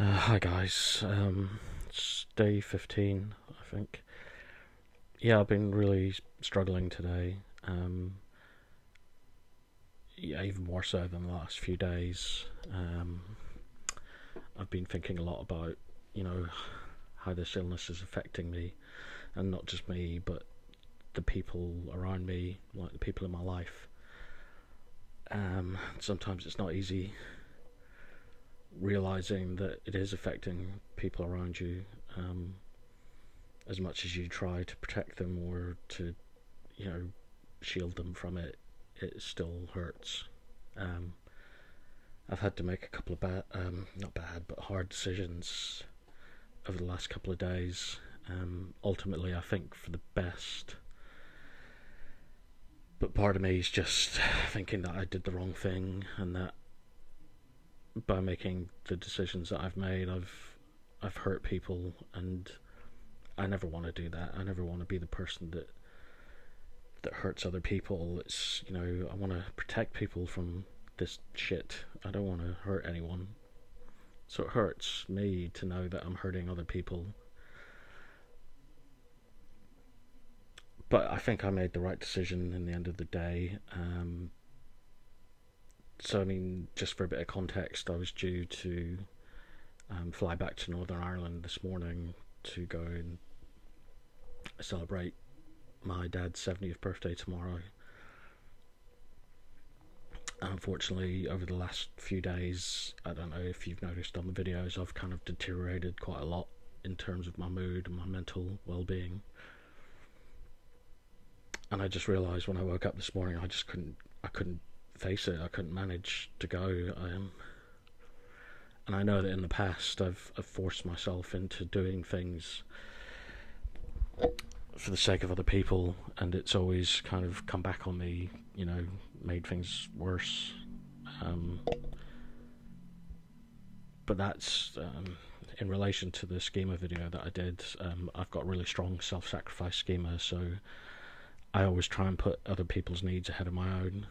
Hi guys, it's day 15, I think. Yeah, I've been really struggling today. Yeah, even more so than the last few days. I've been thinking a lot about, you know, how this illness is affecting me, and not just me, but the people around me, like the people in my life. Sometimes it's not easy realizing that it is affecting people around you. As much as you try to protect them or to, you know, shield them from it, it still hurts. Um, I've had to make a couple of not bad, but hard decisions over the last couple of days. Ultimately, I think for the best. But part of me is just thinking that I did the wrong thing, and that by making the decisions that I've made, I've hurt people, and I never want to do that. I never want to be the person that hurts other people. It's, I want to protect people from this shit. I don't want to hurt anyone. So it hurts me to know that I'm hurting other people. But I think I made the right decision in the end of the day. So, I mean, just for a bit of context, I was due to fly back to Northern Ireland this morning to go and celebrate my dad's 70th birthday tomorrow. Unfortunately, over the last few days, I don't know if you've noticed on the videos, I've kind of deteriorated quite a lot in terms of my mood and my mental well-being. And I just realised when I woke up this morning, I couldn't face it. I couldn't manage to go. And I know that in the past, I've forced myself into doing things for the sake of other people, and it's always kind of come back on me, made things worse. Um, but that's in relation to the schema video that I did. I've got really strong self-sacrifice schema, so I always try and put other people's needs ahead of my own,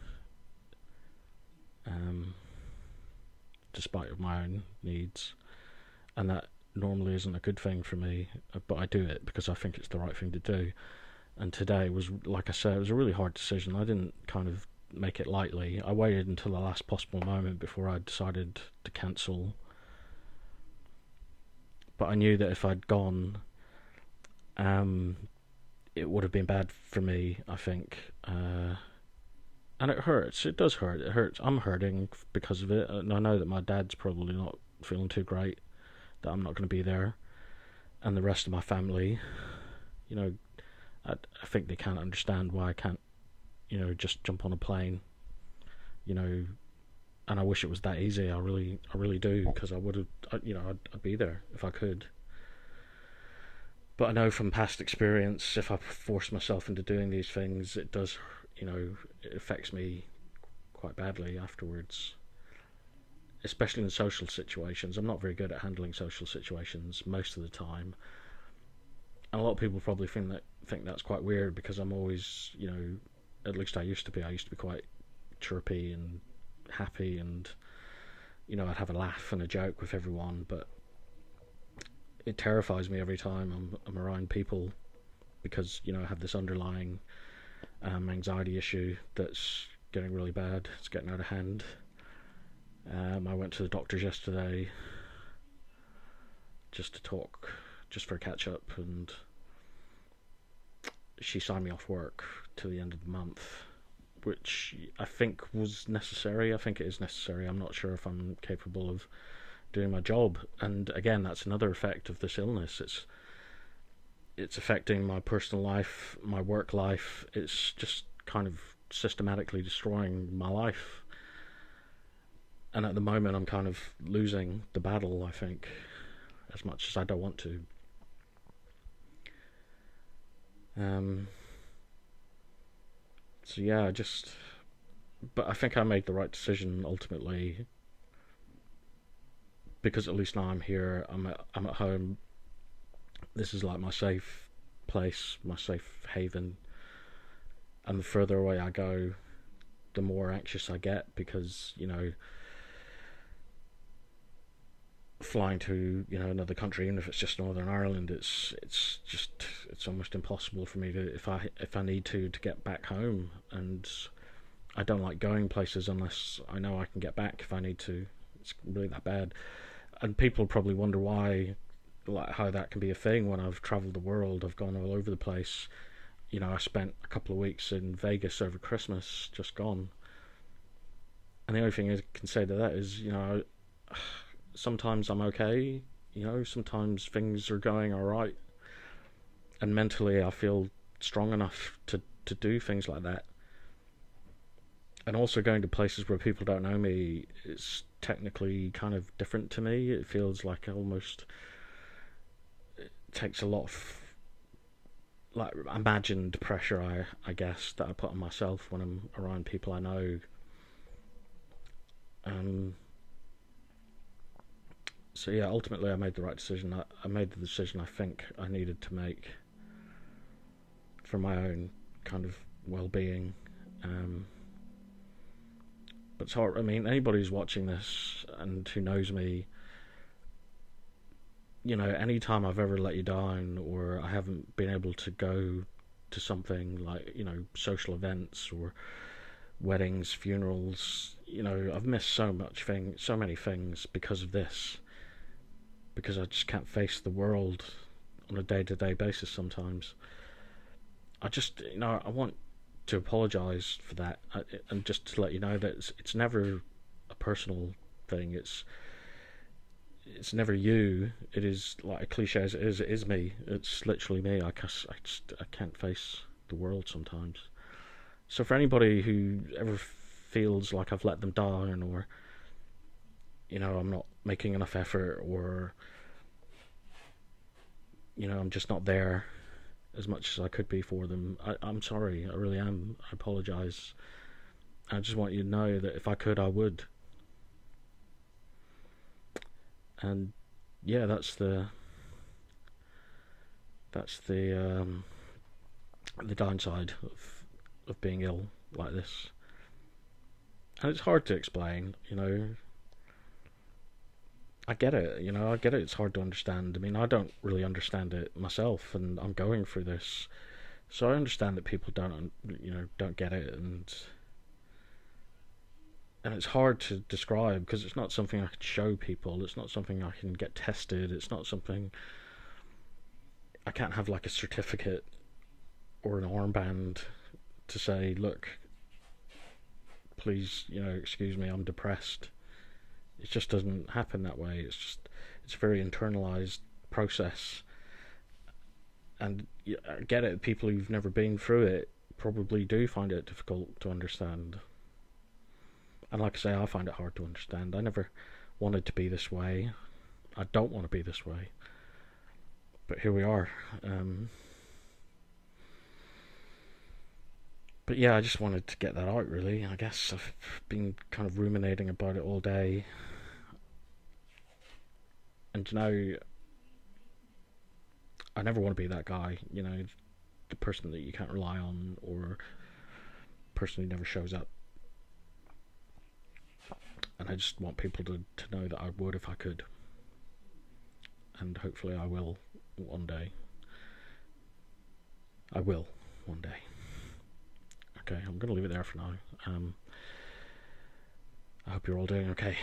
despite my own needs, and that normally isn't a good thing for me, but I do it because I think it's the right thing to do. And today was, like I said, it was a really hard decision. I didn't kind of make it lightly. I waited until the last possible moment before I decided to cancel. But I knew that if I'd gone, it would have been bad for me, I think. And it hurts. It does hurt. It hurts. I'm hurting because of it. And I know that my dad's probably not feeling too great, that I'm not going to be there. And the rest of my family, I think they can't understand why I can't, just jump on a plane, and I wish it was that easy. I really do, because I would have, I'd be there if I could. But I know from past experience, if I force myself into doing these things, it does, it affects me quite badly afterwards. Especially in social situations. I'm not very good at handling social situations most of the time, and a lot of people probably think that's quite weird, because I'm always, at least I used to be. I used to be quite chirpy and happy, and I'd have a laugh and a joke with everyone. But it terrifies me every time I'm around people, because I have this underlying anxiety issue that's getting really bad. It's getting out of hand. I went to the doctors yesterday just to talk, just for a catch up, and she signed me off work to the end of the month, which I think was necessary. I think it is necessary. I'm not sure if I'm capable of doing my job. And again, that's another effect of this illness. It's affecting my personal life, my work life. It's just kind of systematically destroying my life. And at the moment, I'm kind of losing the battle, I think, as much as I don't want to. So yeah, but I think I made the right decision ultimately, because at least now I'm here. I'm at home. This is like my safe place, my safe haven. And the further away I go, the more anxious I get, because flying to, you know, another country, even if it's just Northern Ireland, it's almost impossible for me to, if I need to get back home. And I don't like going places unless I know I can get back if I need to. It's really that bad. And people probably wonder why, like, how that can be a thing when I've travelled the world. I've gone all over the place. You know, I spent a couple of weeks in Vegas over Christmas, just gone. And the only thing I can say to that is, you know, sometimes I'm okay. You know, sometimes things are going alright. And mentally I feel strong enough to do things like that. And also going to places where people don't know me is technically kind of different to me. It feels like almost, it takes a lot of like imagined pressure, I guess, that I put on myself when I'm around people I know. So yeah, ultimately I made the right decision. I made the decision I think I needed to make for my own kind of well-being. But it's hard. I mean, anybody who's watching this and who knows me, you know, any time I've ever let you down or I haven't been able to go to something like, you know, social events or weddings, funerals, you know, I've missed so many things because of this. Because I just can't face the world on a day-to-day basis sometimes. I just, you know, I want to apologise for that, and just to let you know that it's never a personal thing. It's never you. It is, like, a cliche as it is me. It's literally me. I can't face the world sometimes. So for anybody who ever feels like I've let them down, or, you know, I'm not making enough effort, or, you know, I'm just not there as much as I could be for them, I'm sorry. I really am. I apologise. I just want you to know that if I could, I would. And yeah, that's the downside of being ill like this. And it's hard to explain, you know. I get it, you know, I get it. It's hard to understand. I mean, I don't really understand it myself, and I'm going through this, so I understand that people don't get it, and it's hard to describe because it's not something I can show people. It's not something I can get tested. It's not something I can't have like a certificate or an armband to say, look, please, you know, excuse me, I'm depressed. It just doesn't happen that way. It's a very internalized process. And I get it, people who've never been through it probably do find it difficult to understand. And like I say, I find it hard to understand. I never wanted to be this way. I don't want to be this way. But here we are. But yeah, I just wanted to get that out, really. I guess I've been kind of ruminating about it all day. And, you know, I never want to be that guy, you know, the person that you can't rely on, or person who never shows up. And I just want people to know that I would if I could. And hopefully I will one day. I will one day. Okay, I'm going to leave it there for now. I hope you're all doing okay.